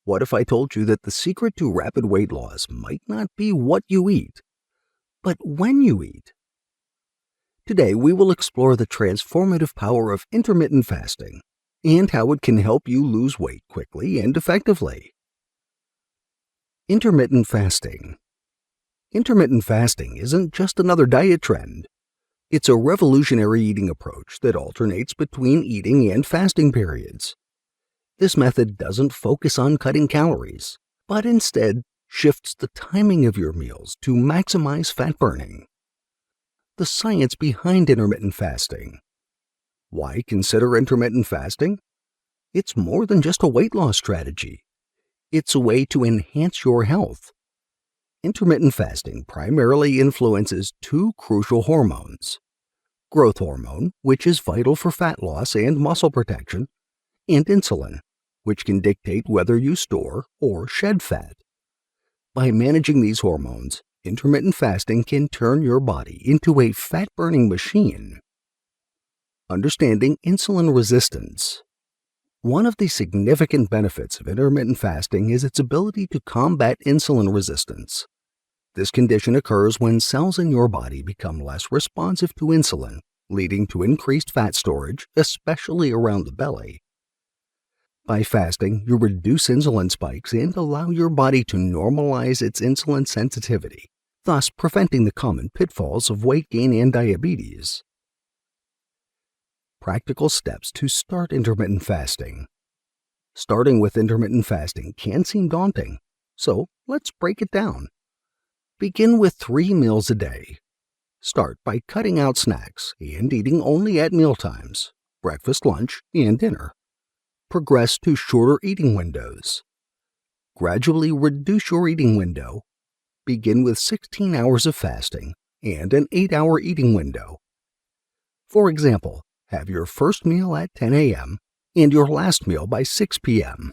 What if I told you that the secret to rapid weight loss might not be what you eat, but when you eat? Today, we will explore the transformative power of intermittent fasting and how it can help you lose weight quickly and effectively. Intermittent fasting. Intermittent fasting isn't just another diet trend. It's a revolutionary eating approach that alternates between eating and fasting periods. This method doesn't focus on cutting calories, but instead shifts the timing of your meals to maximize fat burning. The science behind intermittent fasting. Why consider intermittent fasting? It's more than just a weight loss strategy. It's a way to enhance your health. Intermittent fasting primarily influences two crucial hormones: growth hormone, which is vital for fat loss and muscle protection, and insulin, which can dictate whether you store or shed fat. By managing these hormones, intermittent fasting can turn your body into a fat-burning machine. Understanding insulin resistance. One of the significant benefits of intermittent fasting is its ability to combat insulin resistance. This condition occurs when cells in your body become less responsive to insulin, leading to increased fat storage, especially around the belly. By fasting, you reduce insulin spikes and allow your body to normalize its insulin sensitivity, thus preventing the common pitfalls of weight gain and diabetes. Practical steps to start intermittent fasting. Starting with intermittent fasting can seem daunting, so let's break it down. Begin with 3 meals a day. Start by cutting out snacks and eating only at mealtimes, breakfast, lunch, and dinner. Progress to shorter eating windows. Gradually reduce your eating window. Begin with 16 hours of fasting and an 8-hour eating window. For example, have your first meal at 10 a.m. and your last meal by 6 p.m.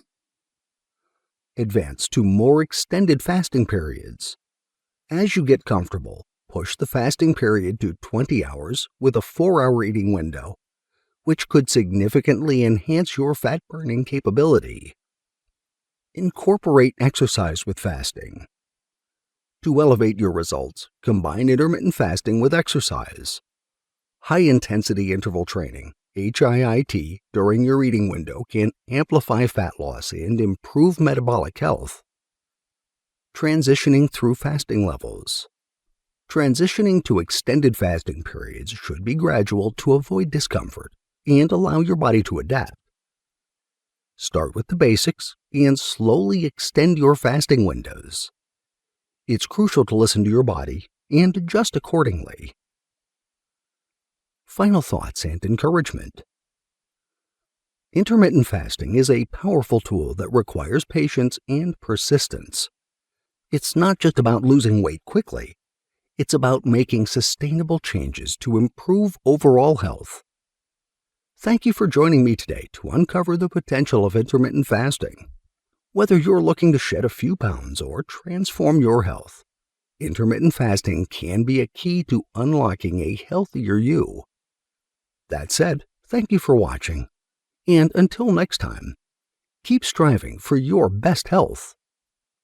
Advance to more extended fasting periods. As you get comfortable, push the fasting period to 20 hours with a 4-hour eating window, which could significantly enhance your fat-burning capability. Incorporate exercise with fasting. To elevate your results, combine intermittent fasting with exercise. High-intensity interval training, HIIT, during your eating window can amplify fat loss and improve metabolic health. Transitioning through fasting levels. Transitioning to extended fasting periods should be gradual to avoid discomfort and allow your body to adapt. Start with the basics and slowly extend your fasting windows. It's crucial to listen to your body and adjust accordingly. Final thoughts and encouragement. Intermittent fasting is a powerful tool that requires patience and persistence. It's not just about losing weight quickly. It's about making sustainable changes to improve overall health. Thank you for joining me today to uncover the potential of intermittent fasting. Whether you're looking to shed a few pounds or transform your health, intermittent fasting can be a key to unlocking a healthier you. That said, thank you for watching, and until next time, keep striving for your best health.